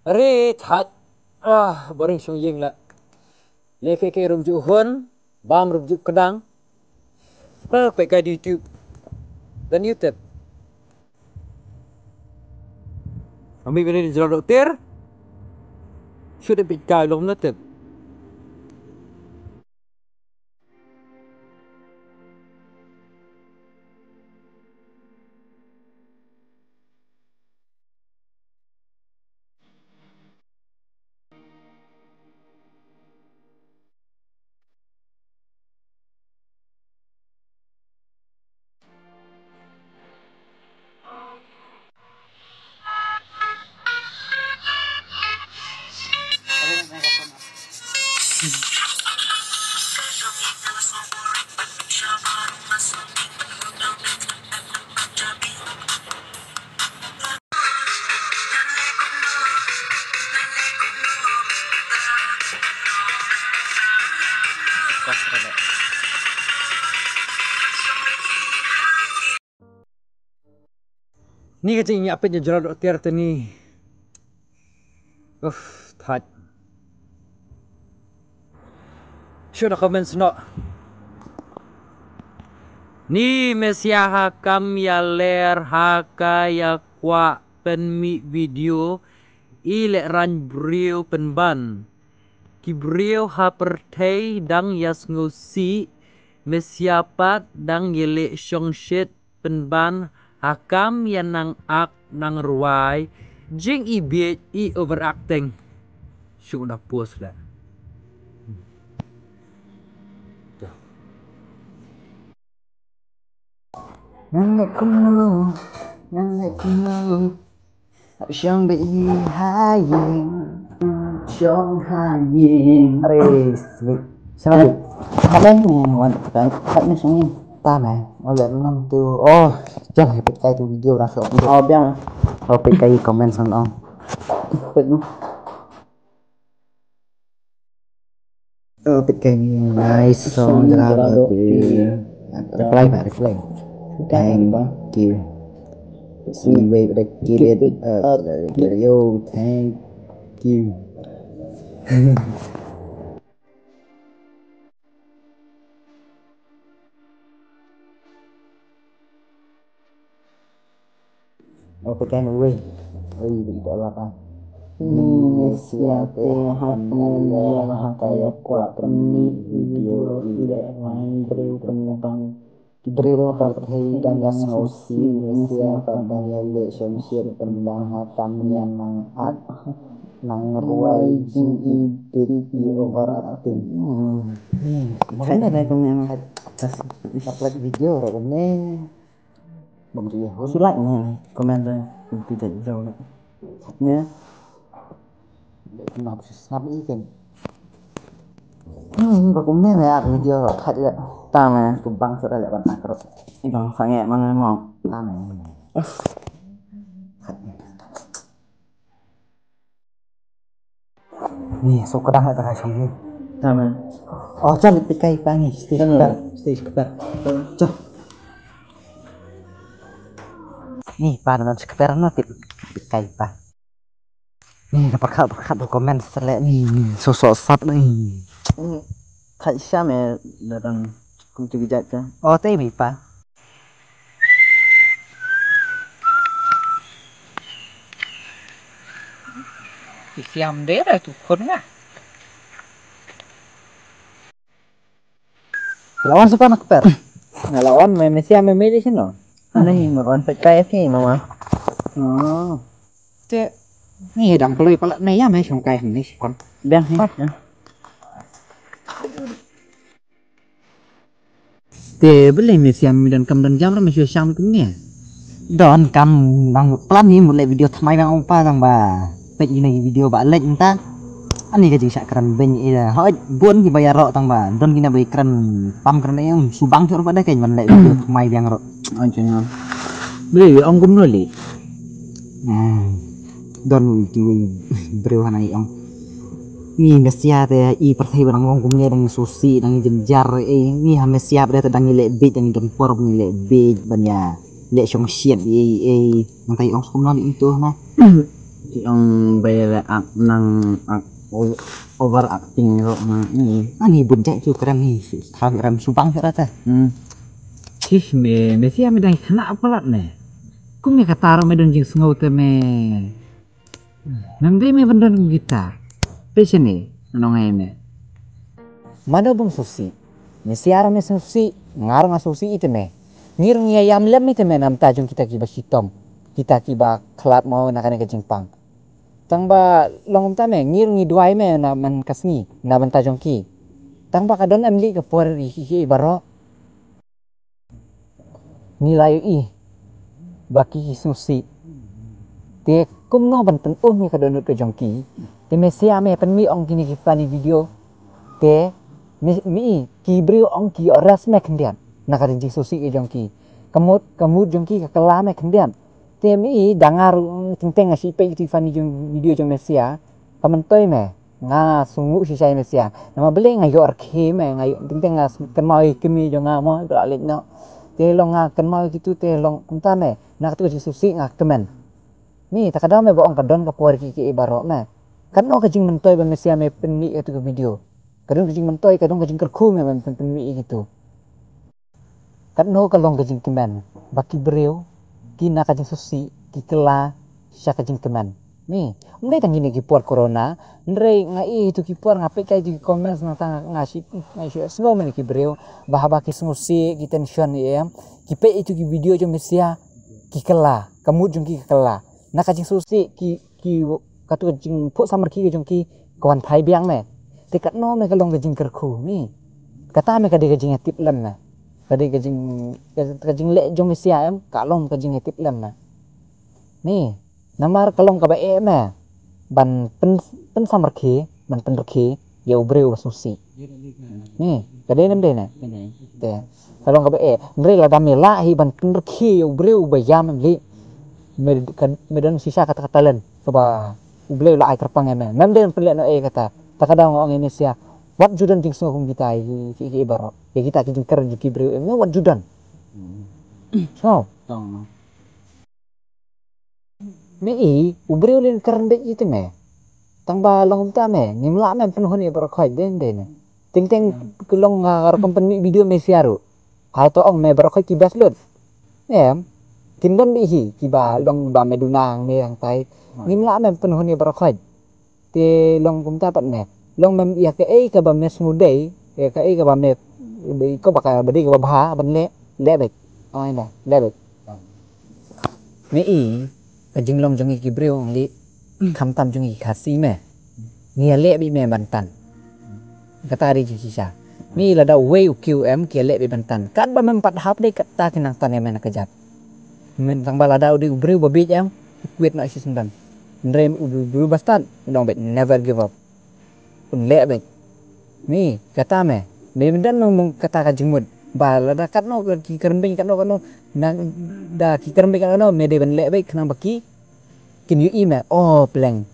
Ri that boring sung ying la. Leke ke rum ju hun, bam rum ju kedang. Pe kai di YouTube. Dan YouTube. Kami bini di jalan dokter. Sudah pikai lom na tip. Ni kecing apa je jalan dokter tu ni. That. Sudah komen senok. Ni mesia hakam ya ler haka ya kwa penmi video ile ran brio penban. Ki brio ha pertei dang yas ngosi mesiapat dang yele shongshit penban hakam yang nang ak nang ruai jing i overacting. Sudah puas lah. Nang kumlu Xiong bị hai Xiong hai nhìn Aris sao được hát đấy ngoan cái hát nó xuống ta mà nó lên năm từ chắc là bị cây từ video ra sợ biết bị cây comment xong không bị cây nice xong ra reply thank you see we give it video thank you cái nuôi bị gọi là apa Inisiate hatinya hataya kuat peni video tidak main beri penumpang diberi perhati dan gas ngosi Inisiate katanya relationship pendang hatam yang mangat nang ruai jing di overacting kan ada yang upload video ini bagi sulaknya komentar tidak jauh ya nó sắp ý kìa và cũng nên là video rồi thật đấy ta mà cùng băng sẽ đây là bạn nạc rồi còn phải nghe mang ngon ta này nih số có đăng lại tại xong đi ta mà cho lịch cây ba nghỉ stage các bạn cho nih pada nanti sekarang nanti cây ba nih dapat komen selek nih sosok sat nih thật sao mẹ đang không chịu dạy cho tây bị pa Siam deh dah tu kon lah. lawan siapa nak per lawan Malaysia memilih sih no ini melawan PKF mama Cek ni dam pelui pala nei ya mai song kai ni kon. Bang ya. Te beli Malaysia dan kam dan jam masih sang tu ni. Don kam đang plan ni một lại video thay bang ông pa rằng bà vậy này video bạn lệnh ta anh này cái gì sẽ cần bên là hỏi buôn thì bayar rọ tăng bà don kita bay keren pam keren yang subang tu pada kayak mana lại video thay bang rọ Anjing. Beli ông cũng nulis. Don tu beriu hanai ông ni Malaysia te i perthai barang wong kumnya dang susi dang jenjar ni ha Malaysia pada dang le bit dang don por le bit banya le song siat nang tai ong skum non itu nah Yang bayar nang overacting kok ini. Ani buncak tu keren ni. Keren supang rata. Kis me sia me dang kena apalat ne. Kum me kataro me don jing sngau te me. Nang dei me bendan kita. Pese ni nongai me. Mana bung susi. Mesiara me susi ngarang susi itu me. Ngirung ya yam lem itu me nam tajung kita kiba hitam. Kita kiba kelap mau nakane ke jingpang. Tang ba long ta me ngirung i duai me na man kasni na ban tajung ki. Tang ba kadon amli ke por i baro. Nilai i baki susi. Te kum no ban pen mi kadon ke jongki. Te mesia me pen mi ong kini ki pani video. Te mi ki brio ong ki ras me kendian nak ada susi ke jongki kamut jongki ke kelam me kendian te mi dangar teng asi pe ti fani jong video jong mesia kamentoi me nga sungu si sai mesia nama bele ngayo arke me ngayo teng ngas kenmai kemi jong ngamo balik no te long nga kenmai gitu te long kunta me nak tu susi ngak kemen mi takadam me boong kadon ka por ki ibaro me kan no ka jing mentoi ba mesia me pen mi itu video kadang kajing mentoi kadang kajing kerku memang penting gitu kan no kalong kajing keman baki breu kina kajing susi ki kela sya kajing keman ni ndai tangi ni ki por corona ndai ngai itu ki por ngape kai di komen nang ngasi semua men ki breu bahaba ki susi ki tension ya ki pe itu ki video jo mesia ki kela kamu jung ki kela na kajing susi ki katu kajing po samar ki jung ki kawan thai biang me tekat no me kalong kajing kerku ni kata me kadi kajing tip lem na kadi kajing le jong sia em kalong kajing tip lem na ni namar kalong ka bae me ban pen samar ke ban pen ke ya ubreu susi ni kadi nem de na te kalong ka bae ndre la damela hi ban pen ke ubreu bayam li medan sisa kata-kata len coba ubreu la ai terpang em mem de pen no kata takadang orang Indonesia wat judan jing sungguh kita ki ibaro ya kita ki jingker ki breu em wat judan so me i ubreu len keren be itu me tang ba long ta me nimla me pen honi ibaro khoi den den ting ting kulong ngar company video me siaru ha to ong me baro khoi ki bas lut em kindon bi hi ki ba long ba me dunang me yang tai nimla me pen honi ibaro khoi te long kumta pat me long mem ya ke ka ba mes ngudai ya ke ka ba me bi ko baka badi ka ba ban le bek ai na le bek me i ka jing long jong ki breu li kham tam jong ki khasi me ngia le bi me bantan kata ri ji sisa mi la da we qm ke le bi bantan kan ba mem pat hap de kata kinang tan me na kejap men tang bala da di breu ba bi jam kuet na si sendan ndrem u bastan dong bet never give up pun le bet ni kata me dan mong kata ka jingmut bala da kat no ki kerembing kat no na da ki kerembing kat no me de ben le bet kenang baki kin yu ime oh pleng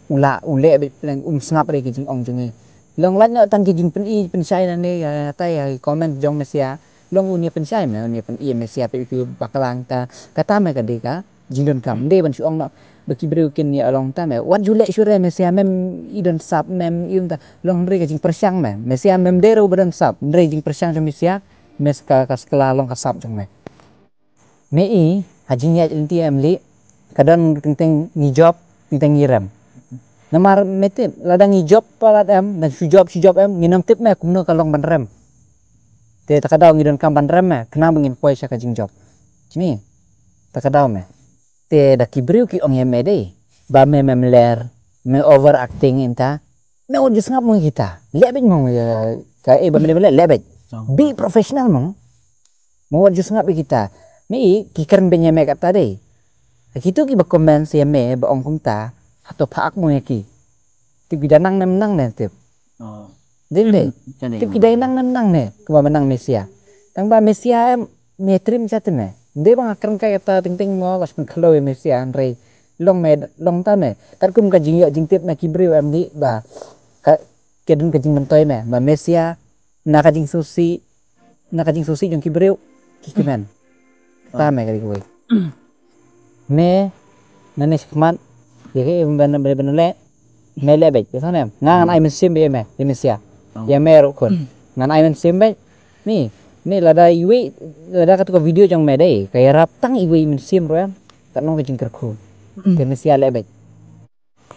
ula ule bet pleng snap re ki jing ong jing long lat no tan ki jing pen i pen sai na ne ta ya comment jong mesia long unia pen sai me unia pen i mesia pe ki bakalang ta kata me ka de ka jingdon kam de ban su ong no baki breu kin ya long ta me wat jule sure mesia mem idon sap mem ium ta long re ka jing persyang me mesia mem dero badan sap re jing persyang jong mesia mes ka skala long ka sap jong me i hajing ya inti amli kadang teng ni job teng ngiram namar mete ladang ni job palat em dan su job em nginam tip me kumno kalong ban rem te takadaw ngidon kam ban rem me kena bengin poi sa ka jing job cimi takadaw me te da kibriu ki ong yeme de ba me ler me overacting inta me o jis ngap mong kita lebet mong ka ba me lebet be professional mong mo jis ngap kita me ki keren benye me kata de kitu ki ba komen se me ba ong kumta atau pak mo ki tip bidanang nang ne tip de tip kidai nang ne ke ba menang mesia tang ba mesia me trim jate me de bang akan kai kata ting ting mo kas khlo mesia andre long ta me tar kum ka jing ya jing tip na kibriu em ni ba ka kedun ka jing mentoi me ba mesia na ka jing susi jong kibriu kikimen ta me ka oi me nane skmat Jadi bener-bener le mele baik biasa nem. Ngan ai men sim be me Indonesia. Ya mer kon. Ngan ai men sim baik. Nih lada iwi lada katu video jang me dai. Kayak raptang iwi men sim royan. Tak nong kecing kerku. Indonesia le baik.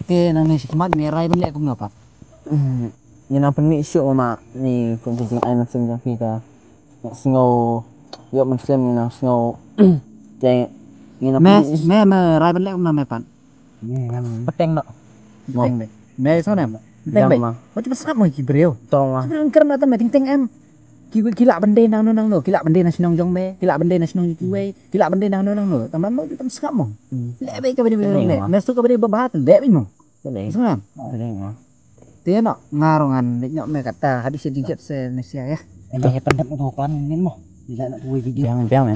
Oke, nang si kemat merah ben le aku ngapa. Nhìn phân mỹ sure mà ni cũng chỉ ai mà xem trong khi ta snow yo mình xem là snow chạy nhìn mẹ mà rai bên lẽ cũng làm mẹ bạn peteng no peteng deh mẹ sao nè peteng baik macam sangat mau kibreo tong sebenarnya karena ta mẹ ting em gila bende nang nang no gila bende nang sinong jong me gila bende nang sinong juwe gila bende nang nang no tamam mau tam sangat mau le baik ka bende le mẹ suka bende babat le baik mau sangat Tía nọ ngarongan định nhọ mẹ kata habis sedikit se Indonesia ya. Ini pendak utokan ini mo. Tidak nak buat video. Jangan ya.